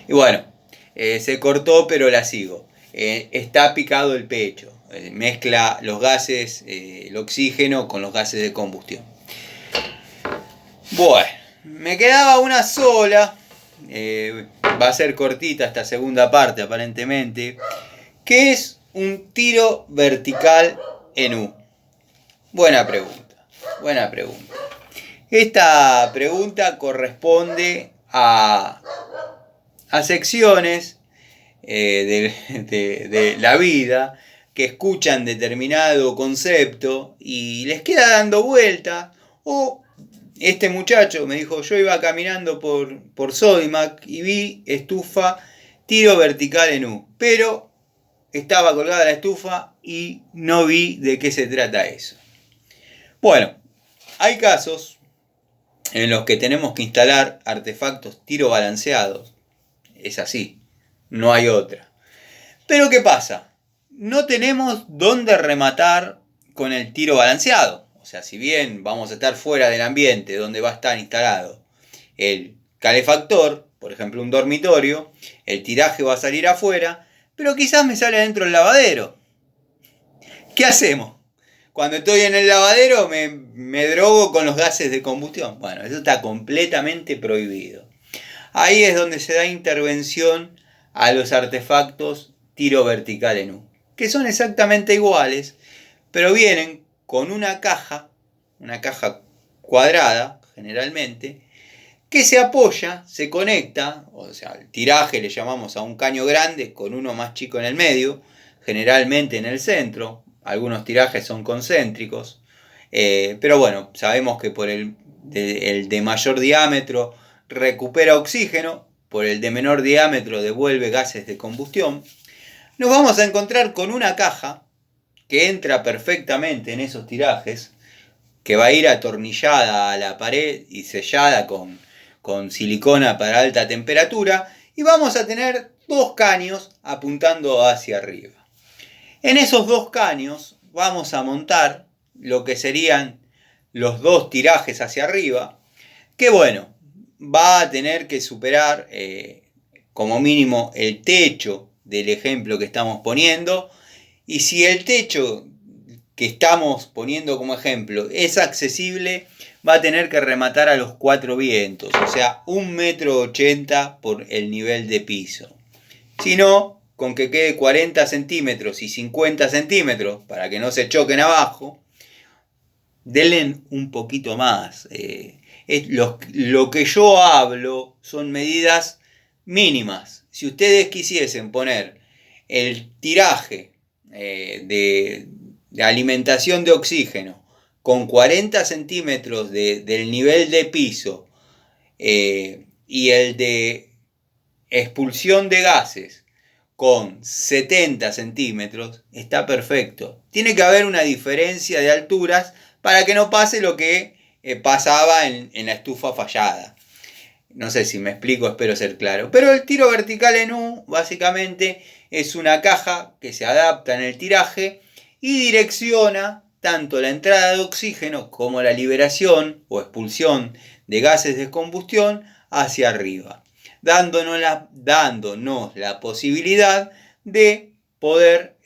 Y bueno, se cortó, pero la sigo. Está picado el pecho. Mezcla los gases, el oxígeno con los gases de combustión. Bueno, me quedaba una sola. Va a ser cortita esta segunda parte aparentemente. ¿Qué es un tiro vertical en U? Buena pregunta, buena pregunta. Esta pregunta corresponde a secciones de la vida que escuchan determinado concepto y les queda dando vuelta. O este muchacho me dijo, yo iba caminando por Sodimac y vi estufa tiro vertical en U, pero estaba colgada la estufa y no vi de qué se trata eso. Bueno, hay casos en los que tenemos que instalar artefactos tiro balanceados. Es así, no hay otra. Pero ¿qué pasa? No tenemos dónde rematar con el tiro balanceado. O sea, si bien vamos a estar fuera del ambiente donde va a estar instalado el calefactor, por ejemplo un dormitorio, el tiraje va a salir afuera, pero quizás me sale adentro el lavadero. ¿Qué hacemos? Cuando estoy en el lavadero me drogo con los gases de combustión. Bueno, eso está completamente prohibido. Ahí es donde se da intervención a los artefactos tiro vertical en U, que son exactamente iguales, pero vienen con una caja cuadrada generalmente, que se apoya, se conecta, o sea, el tiraje le llamamos a un caño grande con uno más chico en el medio, generalmente en el centro. Algunos tirajes son concéntricos, pero bueno, sabemos que por el de mayor diámetro recupera oxígeno, por el de menor diámetro devuelve gases de combustión. Nos vamos a encontrar con una caja que entra perfectamente en esos tirajes, que va a ir atornillada a la pared y sellada con silicona para alta temperatura, y vamos a tener dos caños apuntando hacia arriba. En esos dos caños vamos a montar lo que serían los dos tirajes hacia arriba, que bueno, va a tener que superar como mínimo el techo del ejemplo que estamos poniendo, y si el techo que estamos poniendo como ejemplo es accesible, va a tener que rematar a los 4 vientos, o sea, 1,80 m por el nivel de piso. Si no, con que quede 40 centímetros y 50 centímetros para que no se choquen abajo, denle un poquito más. Lo que yo hablo son medidas mínimas. Si ustedes quisiesen poner el tiraje de alimentación de oxígeno con 40 centímetros del nivel de piso y el de expulsión de gases con 70 centímetros, está perfecto. Tiene que haber una diferencia de alturas para que no pase lo que pasaba en la estufa fallada. No sé si me explico, espero ser claro. Pero el tiro vertical en U básicamente es una caja que se adapta en el tiraje y direcciona tanto la entrada de oxígeno como la liberación o expulsión de gases de combustión hacia arriba, dándonos la posibilidad de poder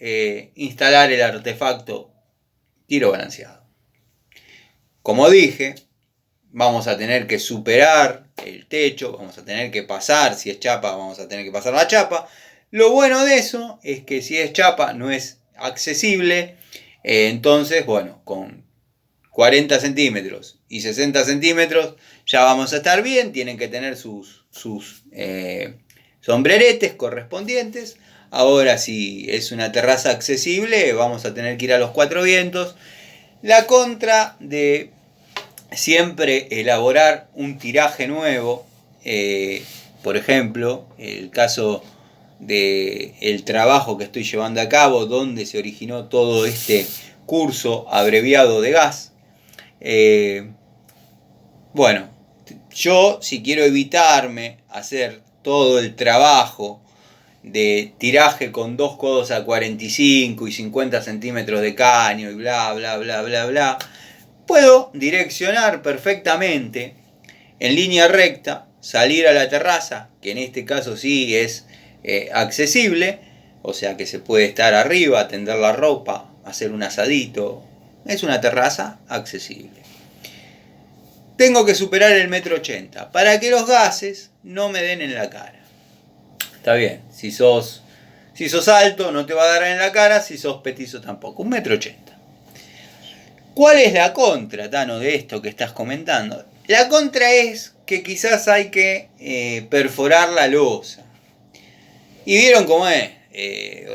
instalar el artefacto tiro balanceado. Como dije, vamos a tener que superar el techo, vamos a tener que pasar, si es chapa, vamos a tener que pasar la chapa. Lo bueno de eso es que si es chapa no es accesible, entonces, bueno, con 40 centímetros y 60 centímetros ya vamos a estar bien. Tienen que tener sus sombreretes correspondientes. Ahora, si es una terraza accesible, vamos a tener que ir a los 4 vientos. La contra de siempre elaborar un tiraje nuevo, por ejemplo, el caso del trabajo que estoy llevando a cabo, donde se originó todo este curso abreviado de gas. Bueno, yo si quiero evitarme hacer todo el trabajo de tiraje con 2 codos a 45 y 50 centímetros de caño y bla bla bla bla bla, puedo direccionar perfectamente en línea recta salir a la terraza, que en este caso sí es accesible, o sea que se puede estar arriba, tender la ropa, hacer un asadito. Es una terraza accesible. Tengo que superar el 1,80 m para que los gases no me den en la cara. Está bien, si sos alto no te va a dar en la cara, si sos petizo tampoco. 1,80 m. ¿Cuál es la contra, Tano, de esto que estás comentando? La contra es que quizás hay que perforar la losa. Y vieron cómo es.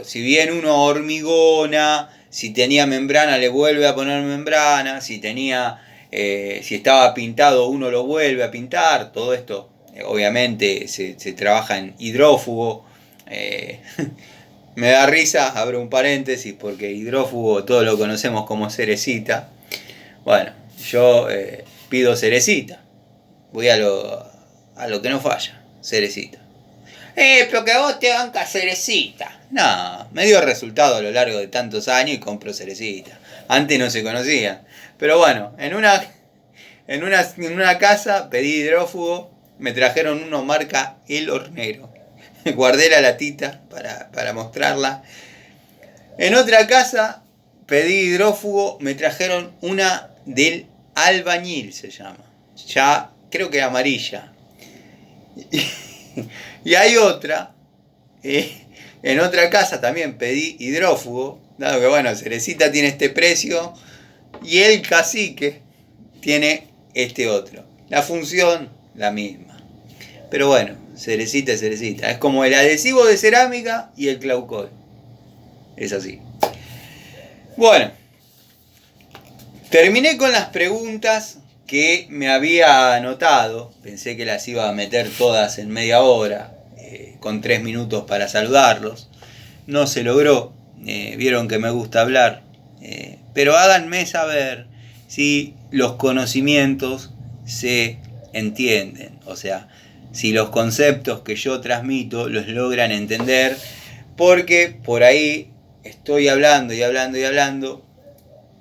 Si bien uno hormigona, si tenía membrana le vuelve a poner membrana, si estaba pintado uno lo vuelve a pintar. Todo esto obviamente se trabaja en hidrófugo. Me da risa, abro un paréntesis, porque hidrófugo todos lo conocemos como cerecita. Bueno, yo pido cerecita. Voy a lo que no falla, cerecita. Pero que vos te bancas cerecita. No, me dio resultado a lo largo de tantos años y compro cerecita. Antes no se conocían. Pero bueno, en una casa pedí hidrófugo, me trajeron uno marca El Hornero. Guardé la latita para mostrarla. En otra casa pedí hidrófugo, me trajeron una del Albañil, se llama. Ya creo que amarilla. Y hay otra, en otra casa también pedí hidrófugo, dado que bueno, cerecita tiene este precio y el cacique tiene este otro. La función, la misma. Pero bueno, cerecita es cerecita. Es como el adhesivo de cerámica y el claucol. Es así. Bueno, terminé con las preguntas que me había anotado. Pensé que las iba a meter todas en media hora, con 3 minutos para saludarlos. No se logró. Vieron que me gusta hablar. Pero háganme saber si los conocimientos se entienden. O sea, si los conceptos que yo transmito los logran entender. Porque por ahí estoy hablando y hablando y hablando.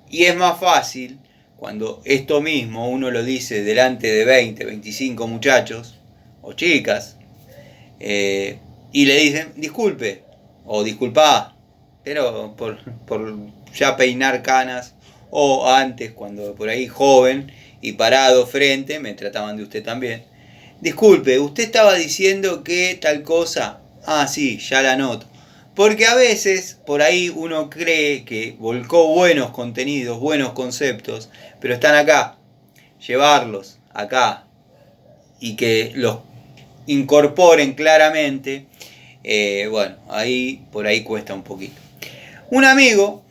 Y es más fácil cuando esto mismo uno lo dice delante de 20, 25 muchachos o chicas, y le dicen disculpe o disculpá, pero por ya peinar canas, o antes cuando por ahí joven y parado frente me trataban de usted también. Disculpe, usted estaba diciendo que tal cosa. Ah, sí, ya la noto. Porque a veces por ahí uno cree que volcó buenos contenidos, buenos conceptos, pero están acá. Llevarlos acá y que los incorporen claramente, bueno, por ahí cuesta un poquito. Un amigo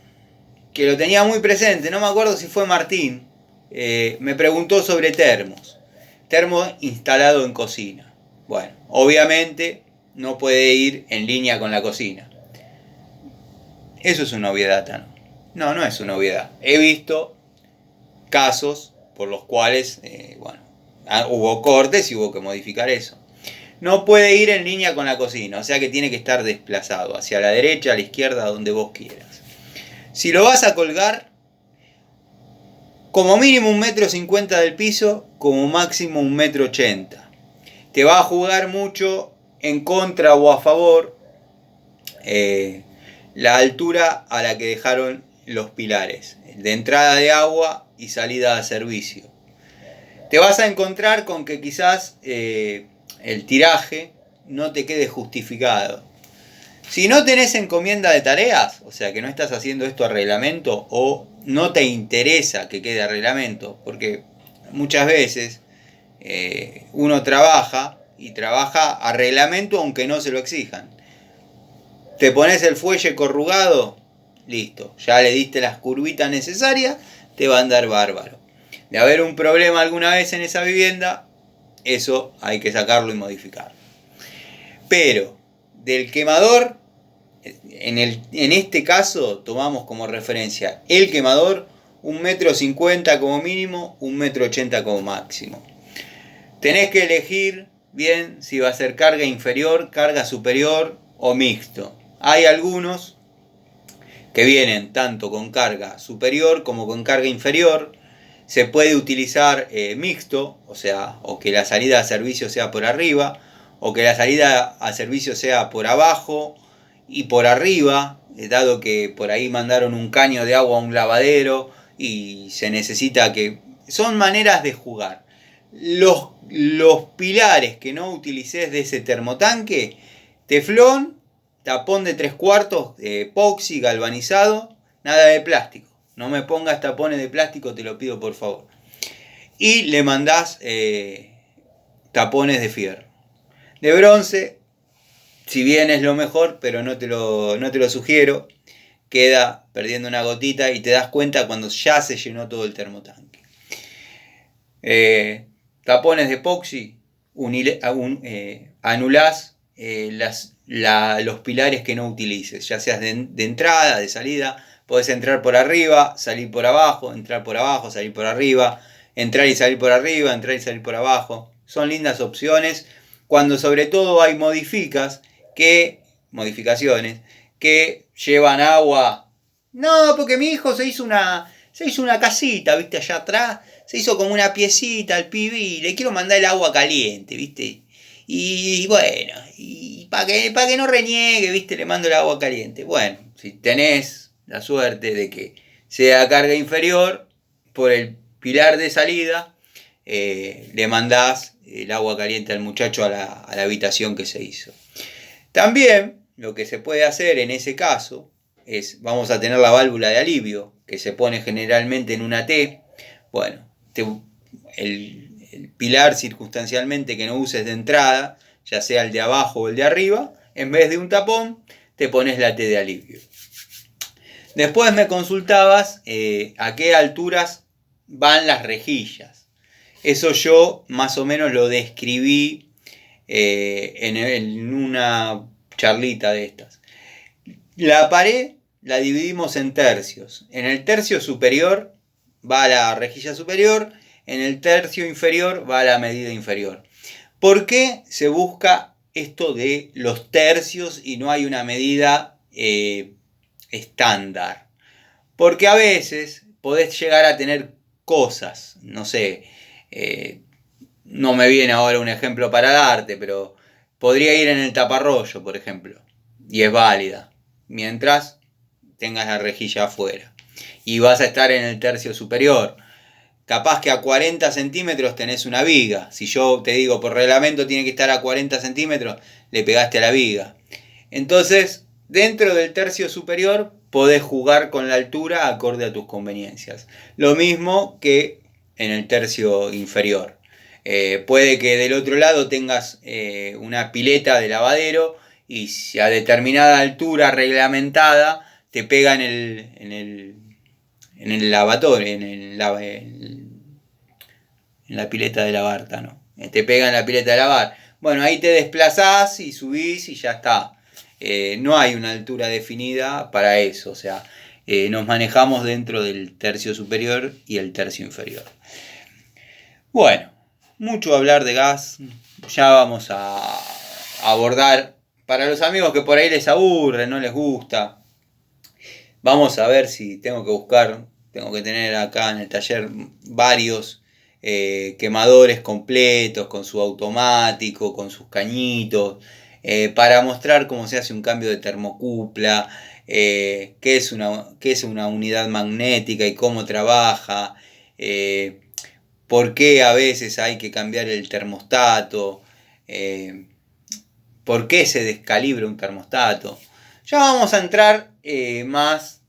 que lo tenía muy presente, no me acuerdo si fue Martín, me preguntó sobre termos. Termo instalado en cocina. Bueno, obviamente no puede ir en línea con la cocina. Eso es una obviedad, Tano. No, no es una obviedad. He visto casos por los cuales, hubo cortes y hubo que modificar eso. No puede ir en línea con la cocina, o sea que tiene que estar desplazado hacia la derecha, a la izquierda, donde vos quieras. Si lo vas a colgar, como mínimo 1,50 m del piso, como máximo 1,80 m. Te va a jugar mucho en contra o a favor la altura a la que dejaron los pilares, de entrada de agua y salida a servicio. Te vas a encontrar con que quizás el tiraje no te quede justificado. Si no tenés encomienda de tareas, o sea que no estás haciendo esto a reglamento o no te interesa que quede a reglamento, porque muchas veces uno trabaja a reglamento aunque no se lo exijan. Te pones el fuelle corrugado, listo, ya le diste las curvitas necesarias, te va a andar bárbaro. De haber un problema alguna vez en esa vivienda, eso hay que sacarlo y modificarlo. Pero del quemador, en este caso tomamos como referencia el quemador, 1,50 m como mínimo, 1,80 m como máximo. Tenés que elegir bien si va a ser carga inferior, carga superior o mixto. Hay algunos que vienen tanto con carga superior como con carga inferior. Se puede utilizar mixto, o sea, o que la salida a servicio sea por arriba, o que la salida a servicio sea por abajo y por arriba, dado que por ahí mandaron un caño de agua a un lavadero y se necesita que... Son maneras de jugar. Los pilares que no utilices de ese termotanque, teflón, tapón de 3/4, epoxi, galvanizado, nada de plástico. No me pongas tapones de plástico, te lo pido por favor. Y le mandás tapones de fierro. De bronce, si bien es lo mejor, pero no te lo sugiero. Queda perdiendo una gotita y te das cuenta cuando ya se llenó todo el termotanque. Tapones de epoxi, anulás los pilares que no utilices, ya seas de entrada, de salida. Podés entrar por arriba, salir por abajo, entrar por abajo, salir por arriba, entrar y salir por arriba, entrar y salir por abajo. Son lindas opciones cuando sobre todo hay modificaciones que llevan agua. No, porque mi hijo se hizo una casita, viste, allá atrás, se hizo como una piecita al pibe y le quiero mandar el agua caliente, viste. Y bueno, y para que no reniegue, viste, le mando el agua caliente. Bueno, si tenés la suerte de que sea carga inferior, por el pilar de salida, le mandás el agua caliente al muchacho a la habitación que se hizo. También lo que se puede hacer en ese caso es, vamos a tener la válvula de alivio, que se pone generalmente en una T. Bueno, el pilar circunstancialmente que no uses de entrada, ya sea el de abajo o el de arriba, en vez de un tapón, te pones la T de alivio. Después me consultabas a qué alturas van las rejillas. Eso yo más o menos lo describí en una charlita de estas. La pared la dividimos en tercios. En el tercio superior va la rejilla superior, en el tercio inferior va la medida inferior. ¿Por qué se busca esto de los tercios y no hay una medida estándar? Porque a veces podés llegar a tener cosas, no sé, no me viene ahora un ejemplo para darte, pero podría ir en el taparrollo, por ejemplo, y es válida, mientras tengas la rejilla afuera. Y vas a estar en el tercio superior. Capaz que a 40 centímetros tenés una viga. Si yo te digo por reglamento tiene que estar a 40 centímetros, le pegaste a la viga. Entonces, dentro del tercio superior podés jugar con la altura acorde a tus conveniencias. Lo mismo que en el tercio inferior. Puede que del otro lado tengas una pileta de lavadero y si a determinada altura reglamentada te pega en el lavatorio, en la pileta de lavar, ¿no? Te pega en la pileta de lavar. Bueno, ahí te desplazás y subís y ya está. No hay una altura definida para eso, o sea, nos manejamos dentro del tercio superior y el tercio inferior. Bueno, mucho hablar de gas, ya vamos a abordar, para los amigos que por ahí les aburre, no les gusta, vamos a ver si tengo que tener acá en el taller varios quemadores completos, con su automático, con sus cañitos, para mostrar cómo se hace un cambio de termocupla, qué es una unidad magnética y cómo trabaja, por qué a veces hay que cambiar el termostato, por qué se descalibra un termostato. Ya vamos a entrar más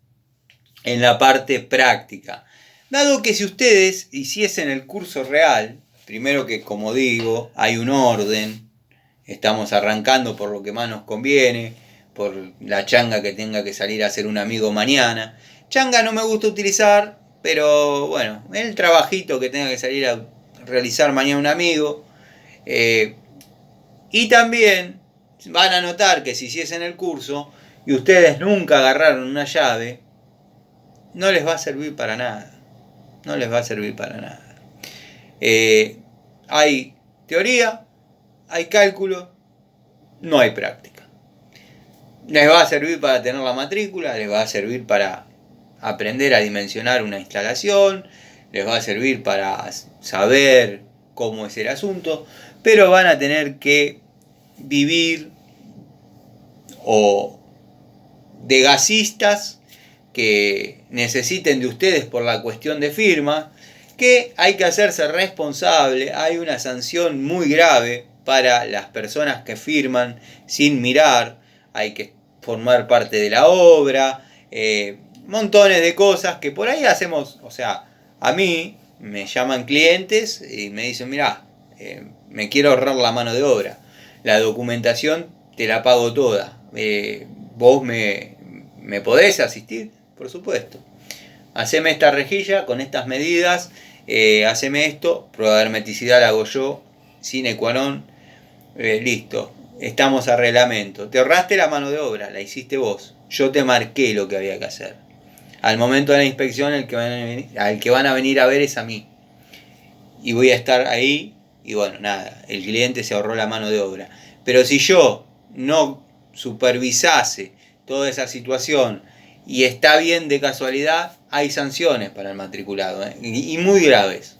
en la parte práctica. Dado que si ustedes hiciesen el curso real, primero que como digo, hay un orden, estamos arrancando por lo que más nos conviene, por la changa que tenga que salir a hacer un amigo mañana. Changa no me gusta utilizar, pero bueno, el trabajito que tenga que salir a realizar mañana un amigo. Y también van a notar que si hiciesen el curso y ustedes nunca agarraron una llave, no les va a servir para nada. No les va a servir para nada. Hay teoría, hay cálculo, no hay práctica. Les va a servir para tener la matrícula, les va a servir para aprender a dimensionar una instalación, les va a servir para saber cómo es el asunto, pero van a tener que vivir o de gasistas que necesiten de ustedes por la cuestión de firma, que hay que hacerse responsable, hay una sanción muy grave para las personas que firman sin mirar, hay que formar parte de la obra, montones de cosas que por ahí hacemos, o sea, a mí me llaman clientes y me dicen, mirá, me quiero ahorrar la mano de obra, la documentación te la pago toda, vos me podés asistir, por supuesto. Haceme esta rejilla con estas medidas, haceme esto, prueba de hermeticidad la hago yo, sine qua non, listo, estamos a reglamento. Te ahorraste la mano de obra, la hiciste vos, yo te marqué lo que había que hacer. Al momento de la inspección, al que van a venir a ver es a mí. Y voy a estar ahí, y bueno, nada, el cliente se ahorró la mano de obra. Pero si yo no supervisase toda esa situación y está bien de casualidad, hay sanciones para el matriculado, y muy graves.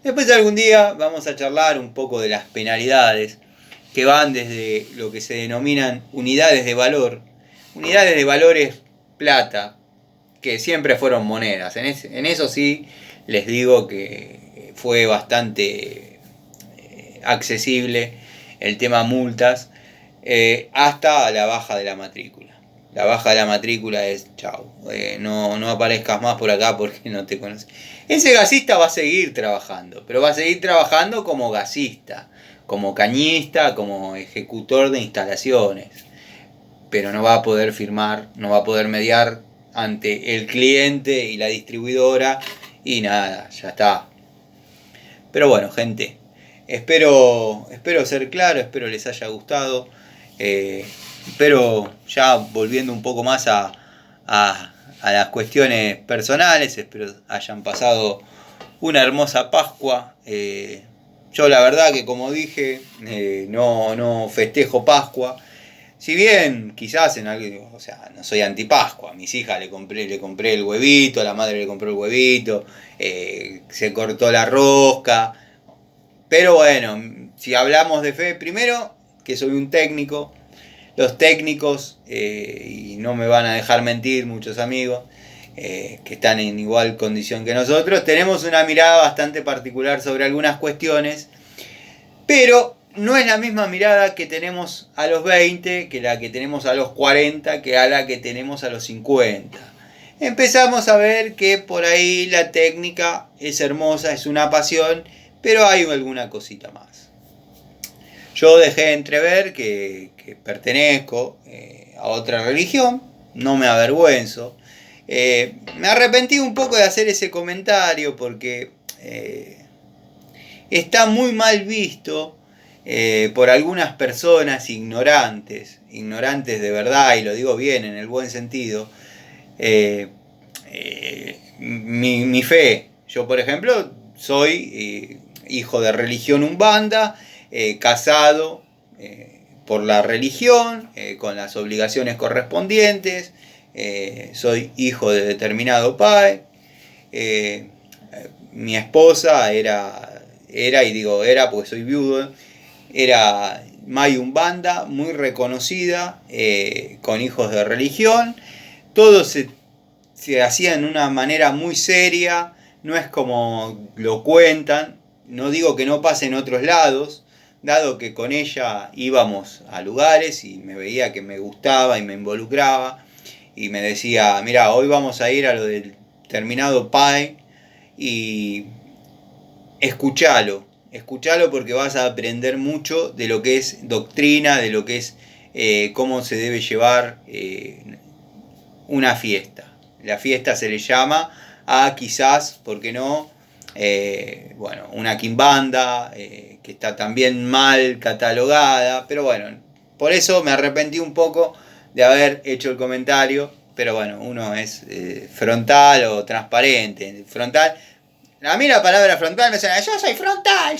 Después algún día vamos a charlar un poco de las penalidades que van desde lo que se denominan unidades de valor. Unidades de valor es plata, que siempre fueron monedas. En eso sí les digo que fue bastante accesible el tema multas, hasta la baja de la matrícula. La baja de la matrícula es chau, no aparezcas más por acá porque no te conoces. Ese gasista va a seguir trabajando, pero va a seguir trabajando como gasista, como cañista, como ejecutor de instalaciones, pero no va a poder firmar, no va a poder mediar ante el cliente y la distribuidora y nada, ya está. Pero bueno, gente, espero ser claro, espero les haya gustado. Pero ya volviendo un poco más a las cuestiones personales, espero hayan pasado una hermosa Pascua. Yo la verdad que como dije, no festejo Pascua. Si bien quizás en algo, o sea, no soy anti-Pascua, a mis hijas le compré el huevito, a la madre le compró el huevito, se cortó la rosca. Pero bueno, si hablamos de fe, primero que soy un técnico, los técnicos, y no me van a dejar mentir muchos amigos, que están en igual condición que nosotros, tenemos una mirada bastante particular sobre algunas cuestiones, pero no es la misma mirada que tenemos a los 20, que la que tenemos a los 40, que a la que tenemos a los 50. Empezamos a ver que por ahí la técnica es hermosa, es una pasión, pero hay alguna cosita más. Yo dejé entrever que pertenezco a otra religión, no me avergüenzo. Me arrepentí un poco de hacer ese comentario porque está muy mal visto por algunas personas ignorantes de verdad, y lo digo bien, en el buen sentido, mi fe. Yo, por ejemplo, soy hijo de religión umbanda, casado por la religión, con las obligaciones correspondientes, soy hijo de determinado padre, mi esposa era, y digo era porque soy viudo, era May Umbanda, muy reconocida, con hijos de religión, todo se hacía en una manera muy seria, no es como lo cuentan. No digo que no pase en otros lados, dado que con ella íbamos a lugares y me veía que me gustaba y me involucraba y me decía, mira, hoy vamos a ir a lo del terminado PAE y escuchalo porque vas a aprender mucho de lo que es doctrina, de lo que es cómo se debe llevar una fiesta. La fiesta se le llama a quizás, ¿por qué no? Bueno, una quimbanda, que está también mal catalogada, pero bueno, por eso me arrepentí un poco de haber hecho el comentario, pero bueno, uno es frontal o transparente. Frontal, a mí la palabra frontal me suena, yo soy frontal,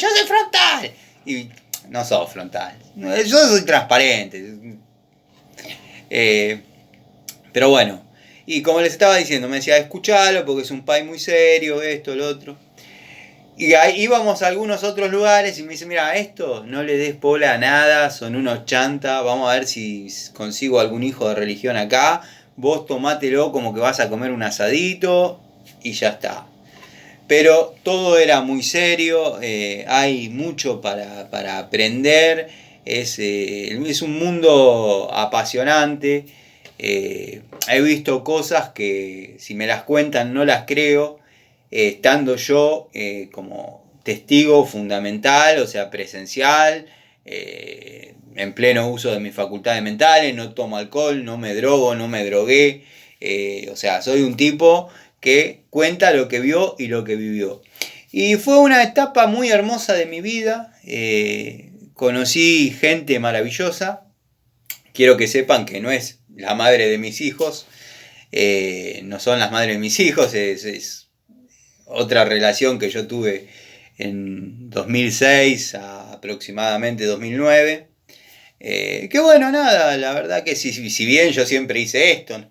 y no sos frontal, yo soy transparente. Pero bueno, y como les estaba diciendo, me decía, escuchalo porque es un país muy serio, esto, lo otro. Y ahí íbamos a algunos otros lugares y me dice, mira, esto no le des bola a nada, son unos chanta, vamos a ver si consigo algún hijo de religión acá, vos tomátelo como que vas a comer un asadito y ya está. Pero todo era muy serio, hay mucho para aprender, es un mundo apasionante, he visto cosas que si me las cuentan no las creo, estando yo como testigo fundamental, o sea, presencial, en pleno uso de mis facultades mentales, no tomo alcohol, no me drogo, no me drogué, o sea, soy un tipo que cuenta lo que vio y lo que vivió. Y fue una etapa muy hermosa de mi vida, conocí gente maravillosa, quiero que sepan que no es la madre de mis hijos, no son las madres de mis hijos, es otra relación que yo tuve en 2006 a aproximadamente 2009. Que bueno, nada, la verdad que si bien yo siempre hice esto,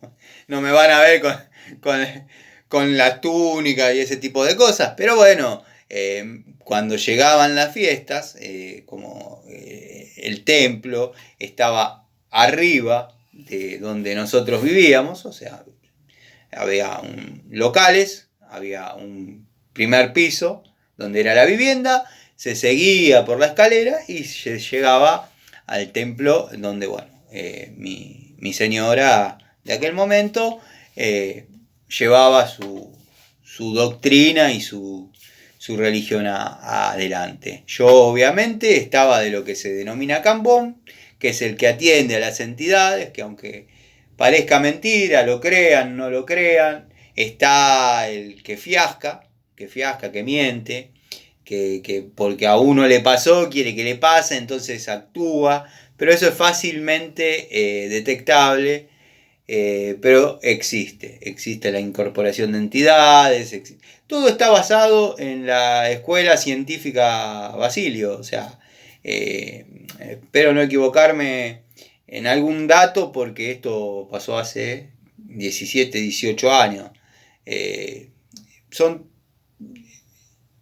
no me van a ver con la túnica y ese tipo de cosas, pero bueno, cuando llegaban las fiestas, como el templo estaba arriba de donde nosotros vivíamos, o sea, había locales, había un primer piso donde era la vivienda, se seguía por la escalera y se llegaba al templo donde, bueno, mi señora de aquel momento llevaba su doctrina y su religión adelante. Yo obviamente estaba de lo que se denomina cambón, que es el que atiende a las entidades, que aunque parezca mentira, lo crean, no lo crean, está el que fiasca, que miente, que porque a uno le pasó, quiere que le pase, entonces actúa, pero eso es fácilmente detectable, pero existe la incorporación de entidades, todo está basado en la escuela científica Basilio, o sea, espero no equivocarme en algún dato porque esto pasó hace 17, 18 años. Son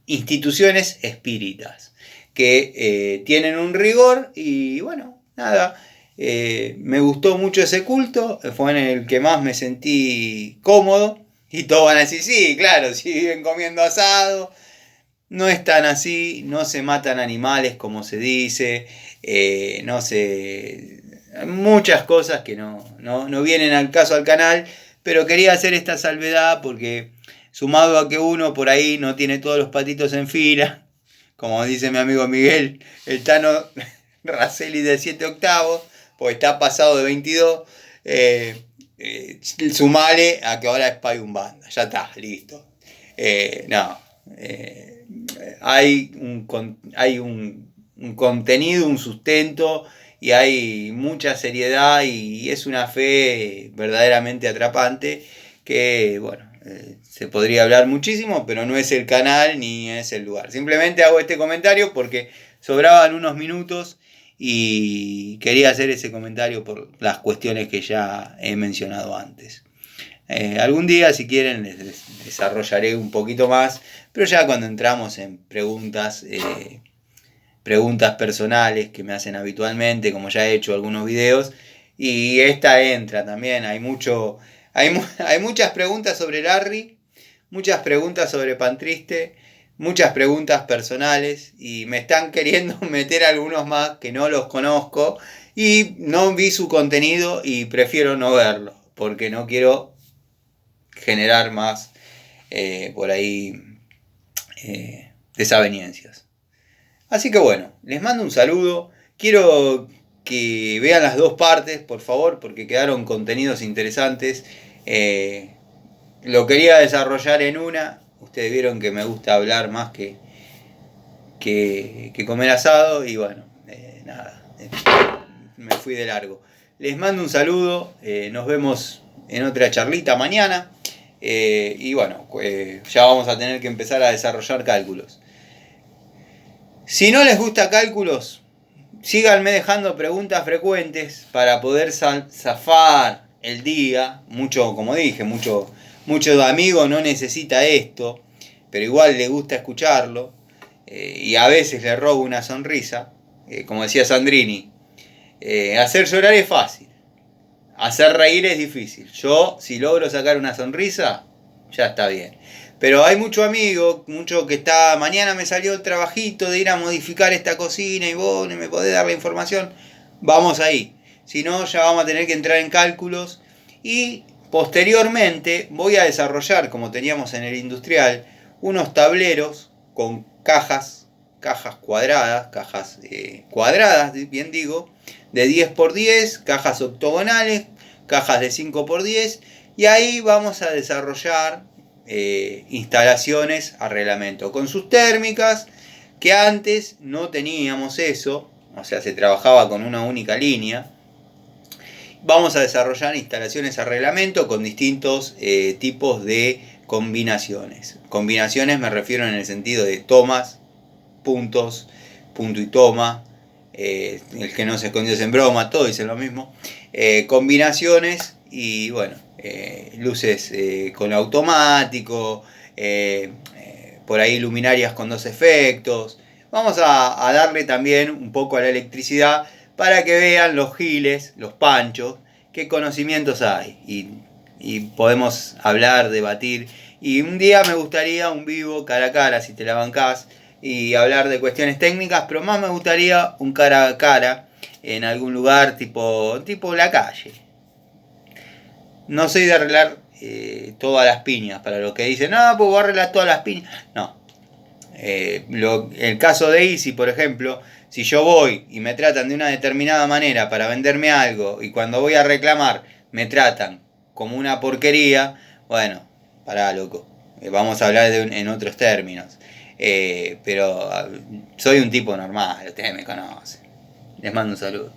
instituciones espíritas que tienen un rigor y bueno, nada, me gustó mucho ese culto, fue en el que más me sentí cómodo y todos van a decir, sí, claro, si viven comiendo asado, no es tan así, no se matan animales como se dice, no se... muchas cosas que no vienen al caso al canal, pero quería hacer esta salvedad porque sumado a que uno por ahí no tiene todos los patitos en fila, como dice mi amigo Miguel, el Tano Racelli de 7 octavos, pues está pasado de 22, sumale a que ahora es Pay un banda, ya está, listo. Hay un contenido, un sustento y hay mucha seriedad y es una fe verdaderamente atrapante que, bueno, se podría hablar muchísimo, pero no es el canal ni es el lugar. Simplemente hago este comentario porque sobraban unos minutos y quería hacer ese comentario por las cuestiones que ya he mencionado antes. Algún día, si quieren, les desarrollaré un poquito más, pero ya cuando entramos en preguntas personales que me hacen habitualmente, como ya he hecho algunos videos, y esta entra también, hay muchas preguntas sobre Larry, muchas preguntas sobre Pantriste, muchas preguntas personales, y me están queriendo meter algunos más que no los conozco, y no vi su contenido y prefiero no verlo, porque no quiero generar más por ahí desavenencias. Así que bueno, les mando un saludo. Quiero que vean las dos partes, por favor, porque quedaron contenidos interesantes. Lo quería desarrollar en una. Ustedes vieron que me gusta hablar más que comer asado. Y bueno, nada, me fui de largo. Les mando un saludo. Nos vemos en otra charlita mañana. Y bueno, ya vamos a tener que empezar a desarrollar cálculos. Si no les gusta cálculos, síganme dejando preguntas frecuentes para poder zafar el día. Mucho, como dije, mucho amigo no necesita esto, pero igual le gusta escucharlo, y a veces le robo una sonrisa, como decía Sandrini, hacer llorar es fácil, hacer reír es difícil. Yo, si logro sacar una sonrisa, ya está bien. Pero hay mucho amigo, mucho que está, mañana me salió el trabajito de ir a modificar esta cocina y vos no me podés dar la información, vamos ahí. Si no, ya vamos a tener que entrar en cálculos y posteriormente voy a desarrollar, como teníamos en el industrial, unos tableros con cajas cuadradas, bien digo, de 10x10, cajas octogonales, cajas de 5x10, y ahí vamos a desarrollar instalaciones a reglamento, con sus térmicas, que antes no teníamos eso, o sea, se trabajaba con una única línea. Vamos a desarrollar instalaciones a reglamento con distintos tipos de combinaciones. Combinaciones me refiero en el sentido de tomas, puntos, punto y toma, el que no se escondió en broma, todos dicen lo mismo. Combinaciones y bueno, luces con automático, por ahí luminarias con 2 efectos. Vamos a darle también un poco a la electricidad para que vean los giles, los panchos, qué conocimientos hay. Y podemos hablar, debatir. Y un día me gustaría un vivo cara a cara, si te la bancás, y hablar de cuestiones técnicas, pero más me gustaría un cara a cara en algún lugar tipo la calle. No soy de arreglar todas las piñas, para los que dicen, no, pues voy a arreglar todas las piñas. No. El caso de Easy, por ejemplo, si yo voy y me tratan de una determinada manera para venderme algo y cuando voy a reclamar me tratan como una porquería, bueno, pará, loco, vamos a hablar en otros términos. Pero soy un tipo normal, ustedes me conocen. Les mando un saludo.